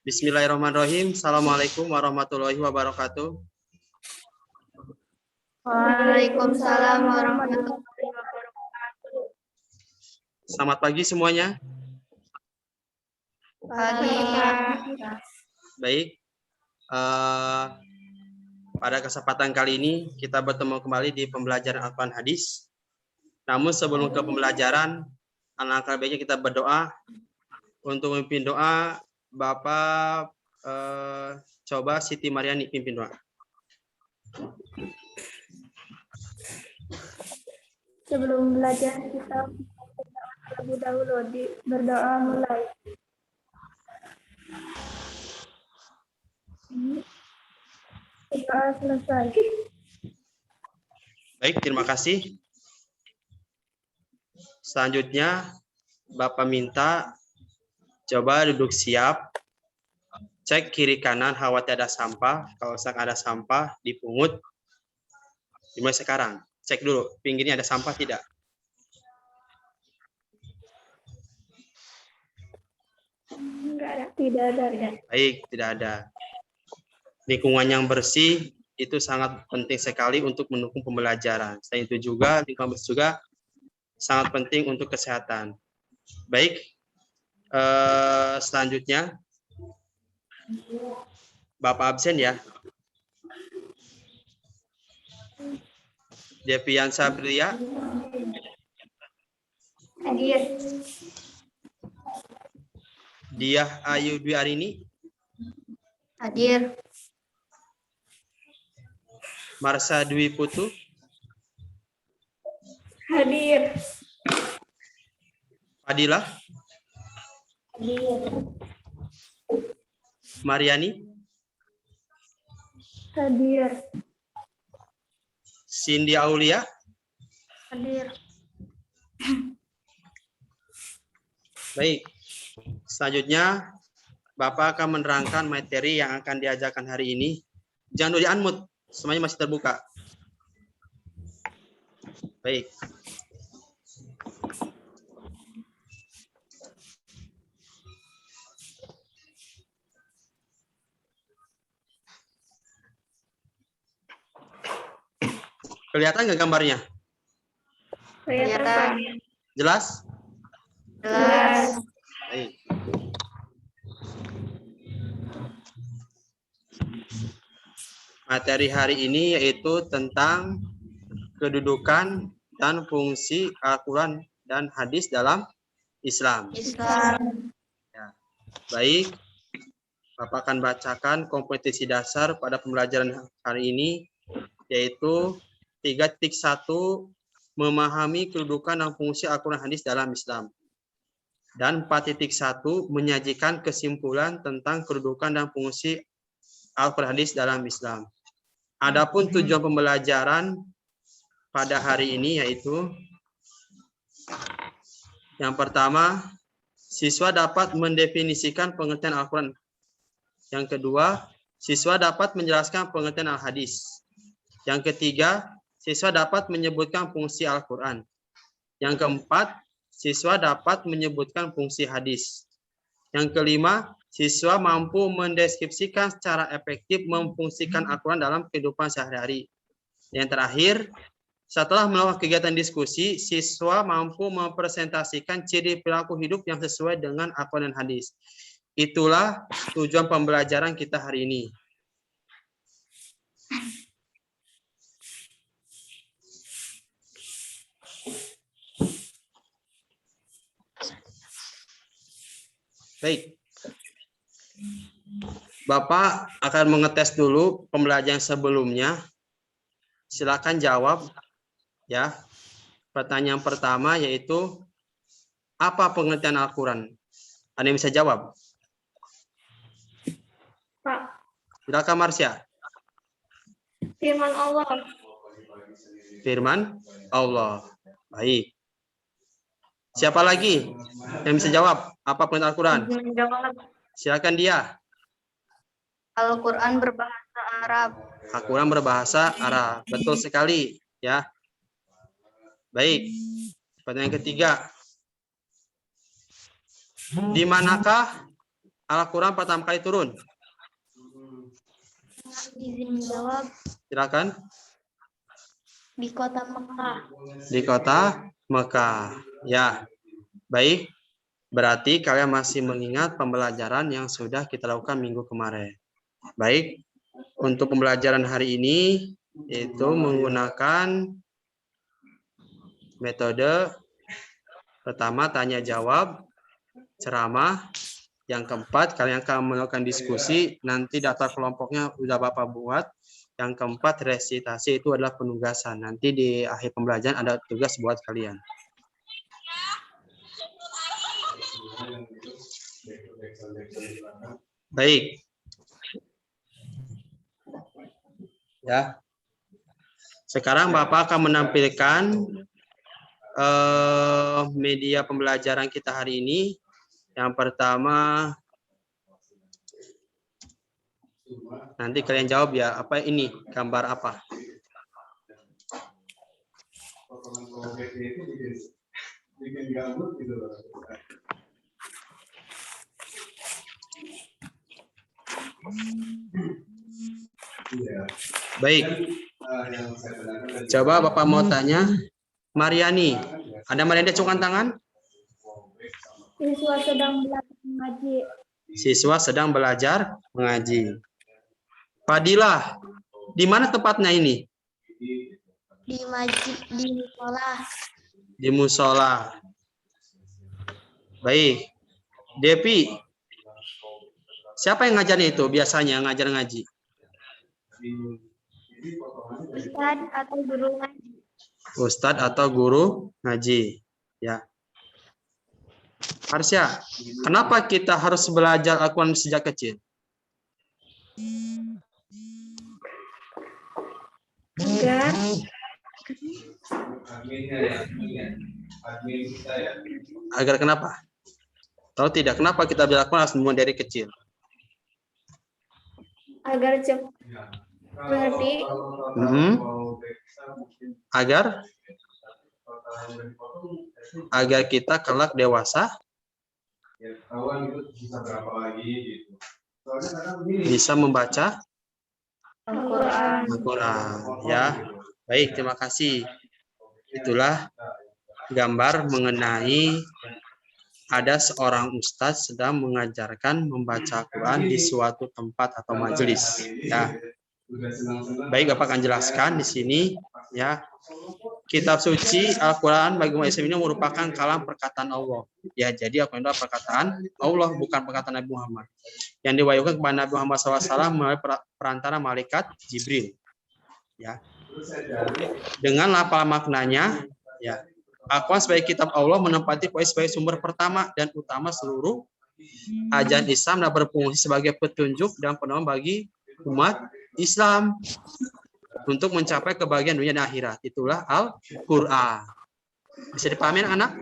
Bismillahirrahmanirrahim. Assalamualaikum warahmatullahi wabarakatuh. Waalaikumsalam warahmatullahi wabarakatuh. Selamat pagi semuanya. Pagi, Pak. Baik. Pada kesempatan kali ini kita bertemu kembali di pembelajaran Al-Quran Hadis. Namun sebelum ke pembelajaran, alangkah baiknya kita berdoa. Untuk memimpin doa, Bapak coba Siti Mariani pimpin doa. Sebelum belajar kita terlebih dahulu berdoa mulai. Doa selesai. Baik, terima kasih. Selanjutnya, Bapak minta coba duduk siap. Cek kiri kanan, khawatir ada sampah. Kalau ada sampah, dipungut. Dimulai sekarang. Cek dulu, pinggirnya ada sampah tidak? Enggak ada. Tidak ada. Baik, tidak ada. Lingkungan yang bersih itu sangat penting sekali untuk mendukung pembelajaran. Selain itu juga, lingkungan bersih juga sangat penting untuk kesehatan. Baik, selanjutnya, Bapak absen ya. Devian Sabria. Hadir. Diah Ayu Dwi Arini. Hadir. Marsha Dwi Putu. Hadir. Fadila. Hadir. Mariani. Hadir. Cindy Aulia. Hadir. Baik. Selanjutnya, Bapak akan menerangkan materi yang akan diajarkan hari ini. Jangan dulu di-unmute, semuanya masih terbuka. Baik. Kelihatan nggak gambarnya? Kelihatan. Jelas? Jelas. Baik. Materi hari ini yaitu tentang kedudukan dan fungsi Al-Quran dan hadis dalam Islam. Ya. Baik, Bapak akan bacakan kompetensi dasar pada pembelajaran hari ini, yaitu 3.1 memahami kedudukan dan fungsi Al-Quran hadis dalam Islam. Dan 4.1 menyajikan kesimpulan tentang kedudukan dan fungsi Al-Quran hadis dalam Islam. Adapun tujuan pembelajaran pada hari ini yaitu yang pertama, siswa dapat mendefinisikan pengertian Al-Quran. Yang kedua, siswa dapat menjelaskan pengertian Al-Hadis. Yang ketiga, siswa dapat menyebutkan fungsi Al-Quran. Yang keempat, siswa dapat menyebutkan fungsi hadis. Yang kelima, siswa mampu mendeskripsikan secara efektif memfungsikan Al-Quran dalam kehidupan sehari-hari. Yang terakhir, setelah melakukan kegiatan diskusi, siswa mampu mempresentasikan ciri perilaku hidup yang sesuai dengan Al-Quran dan hadis. Itulah tujuan pembelajaran kita hari ini. Baik. Bapak akan mengetes dulu pembelajaran sebelumnya. Silakan jawab ya. Pertanyaan pertama yaitu apa pengertian Al-Quran? Ada yang bisa jawab? Pak. Silakan Marsha. Firman Allah. Firman Allah. Baik. Siapa lagi yang bisa jawab apa pengertian Al-Quran? Silakan dia. Al-Quran berbahasa Arab. Al-Quran berbahasa Arab. Betul sekali ya. Baik. Pertanyaan ketiga. Di manakah Al-Quran pertama kali turun? Izin menjawab. Silakan. Di kota Mekah. Di kota Mekah. Ya, baik. Berarti kalian masih mengingat pembelajaran yang sudah kita lakukan minggu kemarin. Baik, untuk pembelajaran hari ini itu menggunakan metode pertama tanya jawab, ceramah. Yang keempat, kalian akan melakukan diskusi. Nanti daftar kelompoknya udah Bapak buat. Yang keempat, resitasi itu adalah penugasan. Nanti di akhir pembelajaran ada tugas buat kalian. Baik. Ya. Sekarang Bapak akan menampilkan media pembelajaran kita hari ini. Yang pertama, nanti kalian jawab ya, apa ini? Gambar apa? Baik. Coba Bapak mau tanya, Mariani. Ada Mariani cungkan tangan? Siswa sedang belajar mengaji. Siswa sedang belajar mengaji. Fadilah, di mana tempatnya ini? Di masjid, di sekolah. Di musola. Baik. Depi, siapa yang ngajarnya itu biasanya ngajar ngaji? Ustadz atau guru ngaji. Ustadz atau guru ngaji. Ya. Arsya, kenapa kita harus belajar Al-Quran sejak kecil? Agar kenapa? Tahu tidak? Kenapa kita belajar Al-Quran semua dari kecil? Agar cepat berarti agar kita kelak dewasa bisa membaca Al-Quran. Ya, baik, terima kasih. Itulah gambar mengenai ada seorang ustadz sedang mengajarkan membaca Al-Quran di suatu tempat atau majelis. Ya, baik, Bapak akan jelaskan di sini. Ya, kitab suci Al-Quran bagi umat Islam ini merupakan kalam perkataan Allah. Ya, jadi Al-Quran adalah perkataan Allah, bukan perkataan Nabi Muhammad. Yang diwahyukan kepada Nabi Muhammad SAW melalui perantara malaikat Jibril. Ya, dengan apa maknanya? Ya, Al-Quran sebagai kitab Allah menempati posisi sebagai sumber pertama dan utama seluruh ajaran Islam dan berfungsi sebagai petunjuk dan penolong bagi umat Islam untuk mencapai kebahagiaan dunia dan akhirat. Itulah Al-Quran. Bisa dipahami anak?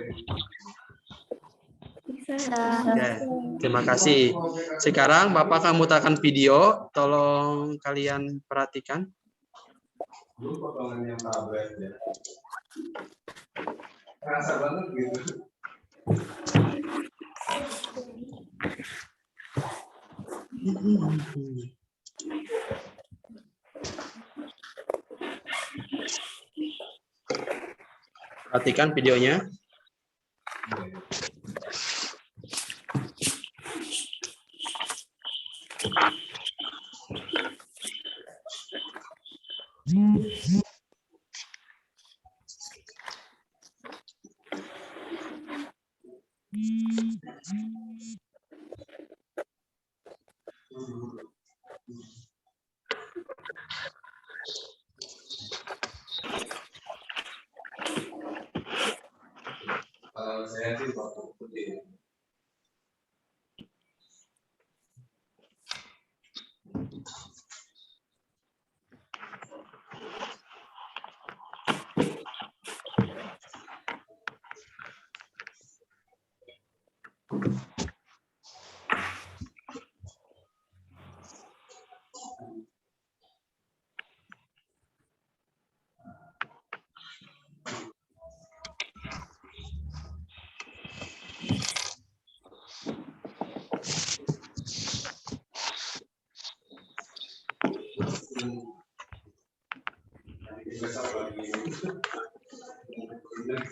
Ya, terima kasih. Sekarang Bapak akan memutarkan video. Tolong kalian perhatikan. Rasa banget gitu. Perhatikan videonya. Saya sih waktu putih.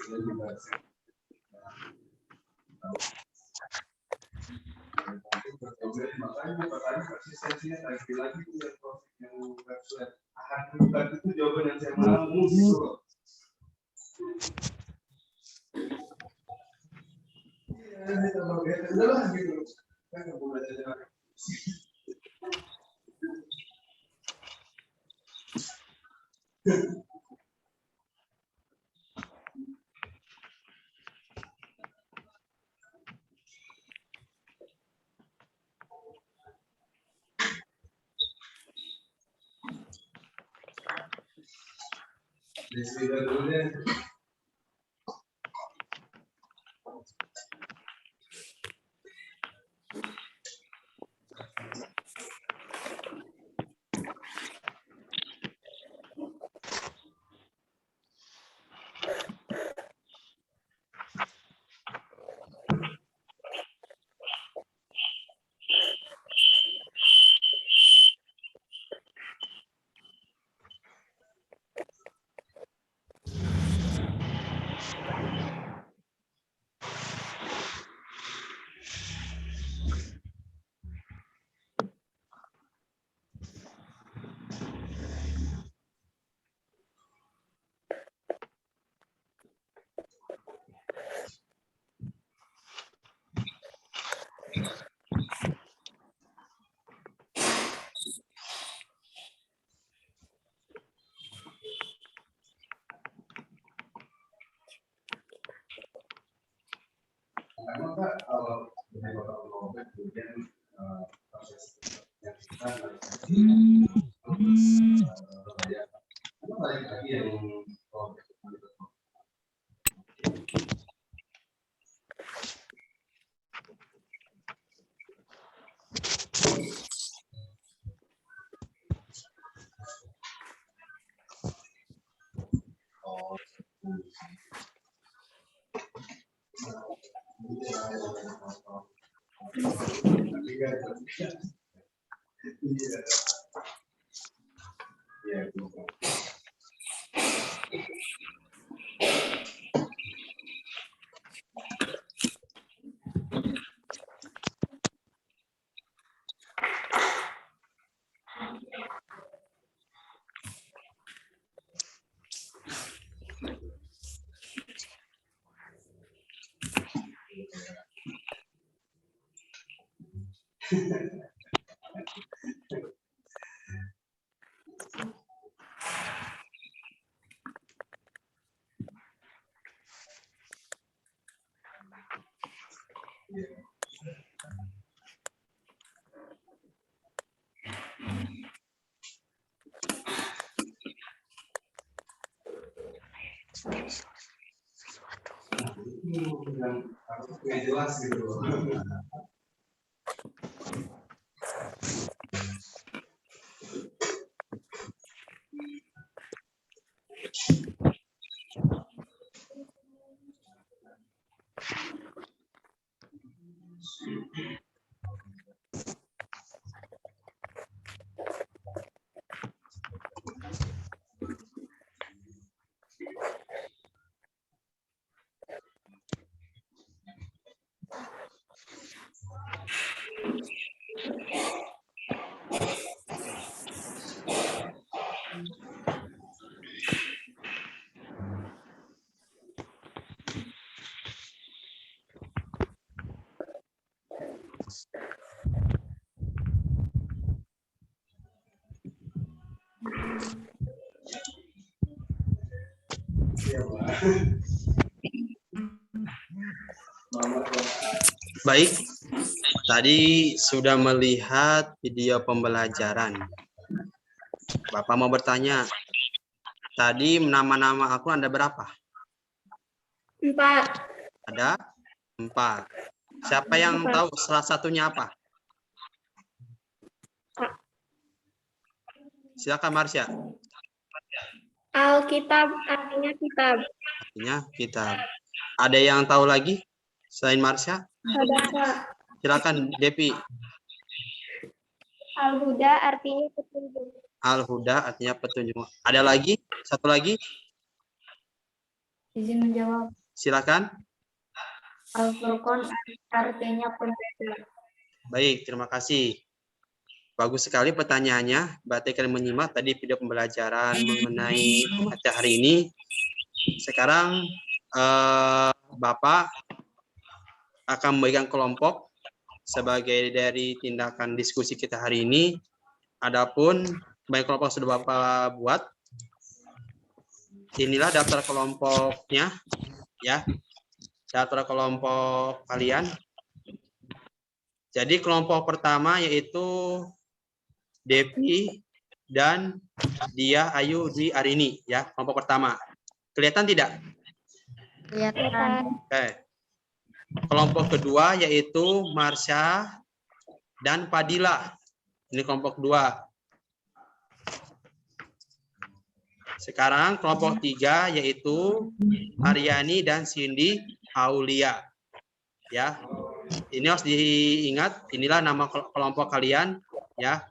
Itu jawaban yang saya mau gitu. Udahlah gitu. Kan nggak boleh belajar. Deswegen dulu deh. Karena Pak, kalau dengan Bapak Robert kemudian proses yang kita balik lagi yang yang harus jelas gitu. Baik, tadi sudah melihat video pembelajaran. Bapak mau bertanya, tadi nama-nama aku ada berapa? 4. Ada 4. Siapa yang tahu salah satunya apa? Silakan Marsya. Alkitab artinya kitab. Artinya kitab. Ada yang tahu lagi selain Marsya? Sadaka. Silakan Depi. Al-Huda artinya petunjuk. Al-Huda artinya petunjuk. Ada lagi? Satu lagi? Izin menjawab. Silakan. Al-Furqan artinya pembeda. Baik, terima kasih. Bagus sekali pertanyaannya. Berarti kalian menyimak tadi video pembelajaran mengenai materi hari ini. Sekarang Bapak akan memberikan kelompok sebagai dari tindakan diskusi kita hari ini. Adapun baik kelompok sudah Bapak buat, inilah daftar kelompoknya, ya. Daftar kelompok kalian. Jadi kelompok pertama yaitu Devi dan Dia, Ayu, Dwi, Arini, ya, kelompok pertama. Kelihatan tidak? Kelihatan. Oke. Kelompok kedua yaitu Marsha dan Padilla. Ini kelompok kedua. Sekarang kelompok tiga yaitu Aryani dan Cindy Aulia. Ya, ini harus diingat. Inilah nama kelompok kalian. Ya,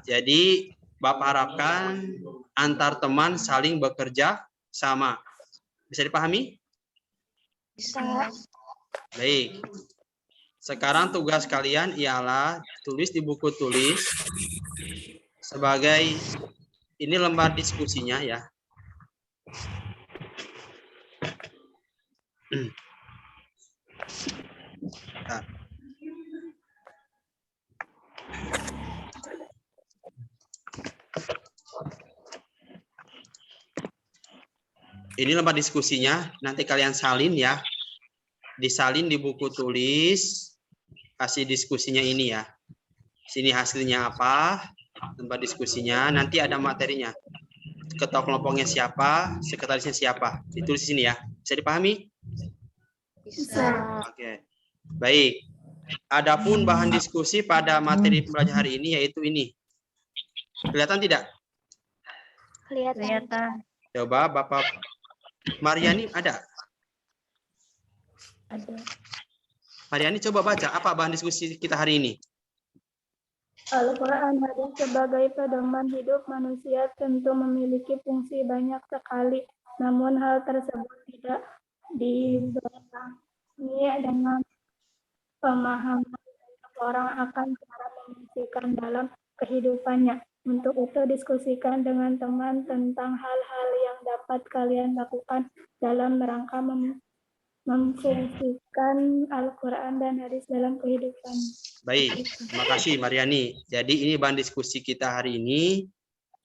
jadi Bapak harapkan antar teman saling bekerja sama. Bisa dipahami? Bisa. Baik. Sekarang tugas kalian ialah tulis di buku tulis sebagai ini lembar diskusinya, ya. Nah. Ini lembar diskusinya, nanti kalian salin, ya. Disalin di buku tulis hasil diskusinya ini, ya. Sini hasilnya apa, lembar diskusinya, nanti ada materinya. Ketua kelompoknya siapa, sekretarisnya siapa. Ditulis di sini, ya. Bisa dipahami? Bisa. Oke. Baik. Adapun bahan diskusi pada materi pembelajaran hari ini yaitu ini. Kelihatan tidak? Kelihatan. Coba Bapak Mariani ada? Ada. Mariani coba baca apa bahan diskusi kita hari ini. Al-Quran hadis sebagai pedoman hidup manusia tentu memiliki fungsi banyak sekali, namun hal tersebut tidak dibarengi dengan pemahaman banyak orang akan cara memfungsikan dalam kehidupannya. Untuk itu diskusikan dengan teman tentang hal-hal yang dapat kalian lakukan dalam rangka memfungsikan Al-Quran dan hadis dalam kehidupan. Baik, terima kasih Mariani. Jadi ini bahan diskusi kita hari ini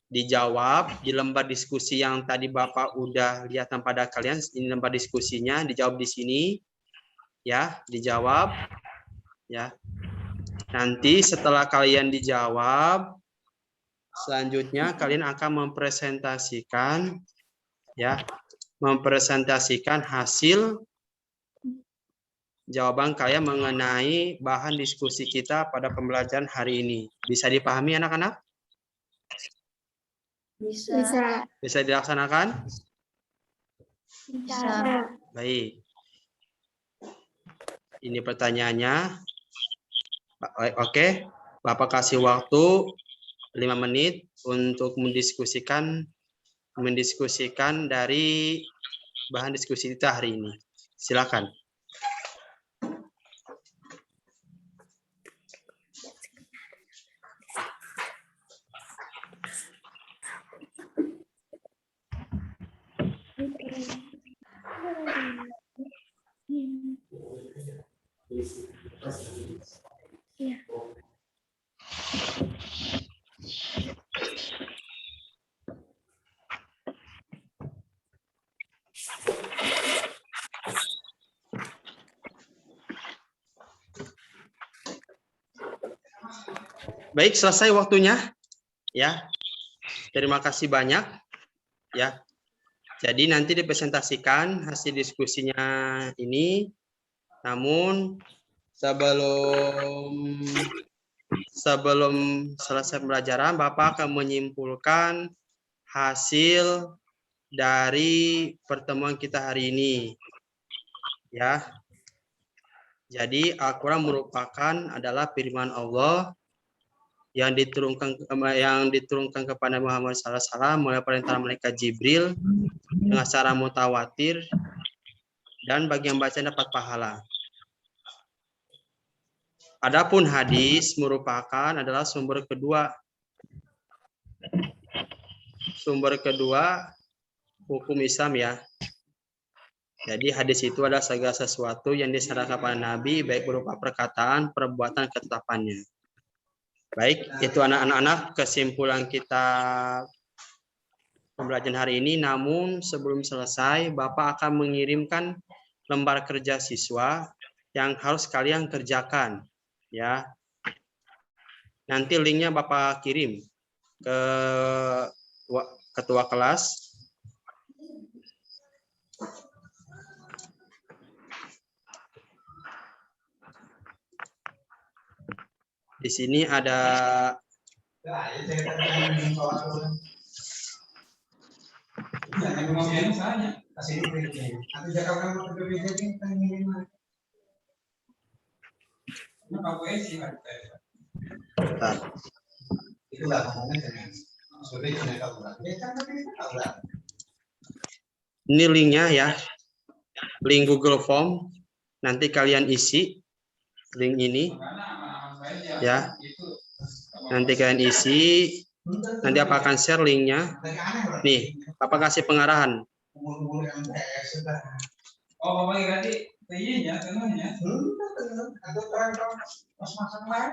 dijawab di lembar diskusi yang tadi Bapak udah lihat pada kalian. Ini lembar diskusinya dijawab di sini, ya, dijawab, ya. Nanti setelah kalian dijawab, selanjutnya kalian akan mempresentasikan, ya, mempresentasikan hasil jawaban kalian mengenai bahan diskusi kita pada pembelajaran hari ini. Bisa dipahami anak-anak? Bisa. Bisa dilaksanakan? Bisa. Baik. Ini pertanyaannya. Oke, Bapak kasih waktu 5 menit untuk mendiskusikan dari bahan diskusi kita hari ini. Silakan. Baik, selesai waktunya. Ya. Terima kasih banyak. Ya. Jadi nanti dipresentasikan hasil diskusinya ini. Namun sebelum selesai pembelajaran, Bapak akan menyimpulkan hasil dari pertemuan kita hari ini. Ya. Jadi Al-Quran adalah firman Allah yang diturunkan kepada Muhammad SAW melalui perintah malaikat Jibril dengan secara mutawatir dan bagi yang baca dapat pahala. Adapun hadis merupakan adalah sumber kedua. Sumber kedua hukum Islam ya. Jadi hadis itu adalah segala sesuatu yang diserahkan kepada Nabi baik berupa perkataan, perbuatan, ketetapannya. Baik, itu anak-anak kesimpulan kita pembelajaran hari ini. Namun sebelum selesai, Bapak akan mengirimkan lembar kerja siswa yang harus kalian kerjakan. Ya, nanti linknya Bapak kirim ke ketua kelas. Di sini ada ini linknya ya, link Google Form. Nanti kalian isi link ini ya. Nanti kalian isi. Nanti apa akan share linknya. Nih, Bapak kasih pengarahan. Oh, Bapak ganti TY-nya, temannya. Atau terang pas masang lain.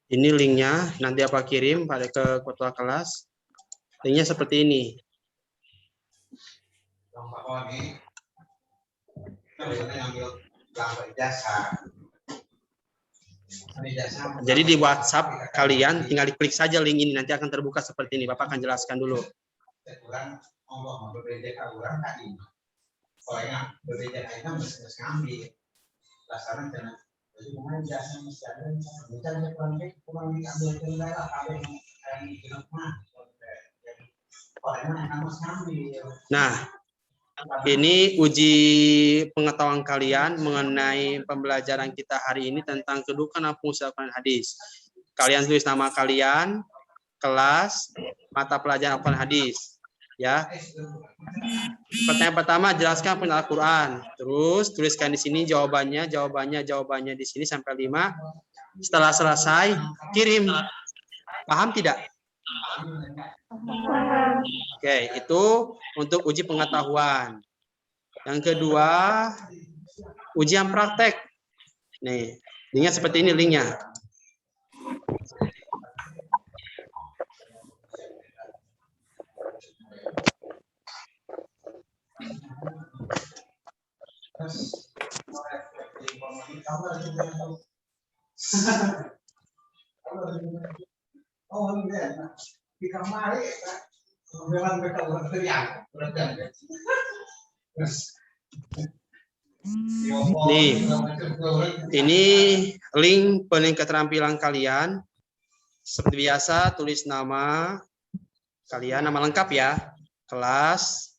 Ini linknya, nanti apa kirim pada ke ketua kelas. Linknya seperti ini. Jadi di WhatsApp kalian tinggal diklik saja link ini, nanti akan terbuka seperti ini. Bapak akan jelaskan dulu. Nah, ini uji pengetahuan kalian mengenai pembelajaran kita hari ini tentang kedudukan dan fungsi Al-Quran hadis. Kalian tulis nama kalian, kelas, mata pelajaran Al-Quran hadis. Ya. Pertanyaan pertama, jelaskan penggunaan Al-Quran. Terus tuliskan di sini jawabannya di sini sampai 5. Setelah selesai, kirim. Paham tidak? Oke, itu untuk uji pengetahuan. Yang kedua, ujian praktek. Nih, linknya seperti ini linknya. Nih, ini link pening keterampilan kalian. Seperti biasa, tulis nama kalian, nama lengkap ya, kelas,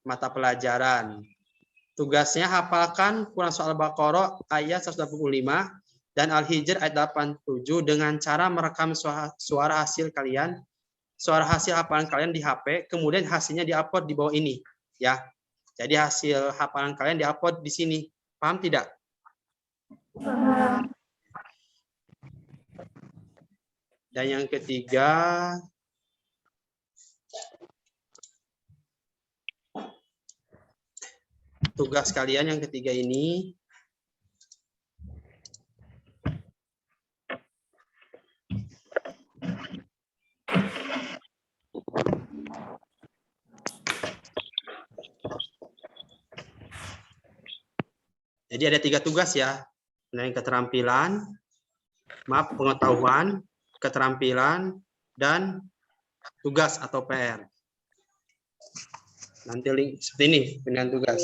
mata pelajaran. Tugasnya hafalkan Quran Surah Al-Baqarah ayat 185 dan Al-Hijr ayat 87 dengan cara merekam suara hasil kalian, suara hasil hafalan kalian di HP, kemudian hasilnya diupload di bawah ini, ya. Jadi hasil hafalan kalian diupload di sini. Paham tidak? Paham. Dan yang ketiga, tugas kalian yang ketiga ini jadi ada 3 tugas ya. Nah, keterampilan, pengetahuan, keterampilan, dan tugas atau PR. Nanti link seperti ini dengan tugas.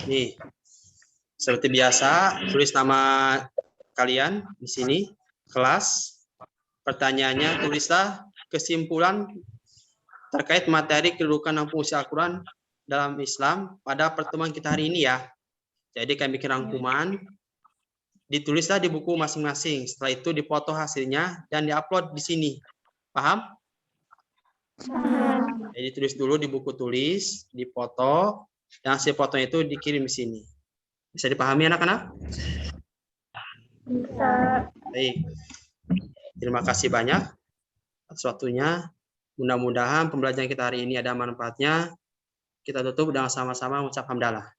Nih, seperti biasa, tulis nama kalian di sini, kelas. Pertanyaannya tulislah kesimpulan terkait materi kedudukan dan fungsi Al-Quran dalam Islam pada pertemuan kita hari ini ya. Jadi kami bikin rangkuman, ditulislah di buku masing-masing. Setelah itu dipoto hasilnya dan diupload di sini. Paham? Jadi tulis dulu di buku tulis, dipoto, dan hasil fotonya itu dikirim di sini. Bisa dipahami anak-anak? Bisa. Baik. Terima kasih banyak atas waktunya. Mudah-mudahan pembelajaran kita hari ini ada manfaatnya. Kita tutup dengan sama-sama mengucap hamdalah.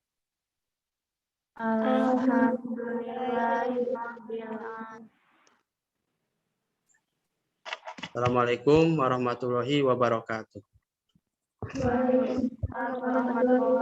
Assalamualaikum warahmatullahi wabarakatuh. Waalaikumsalam warahmatullahi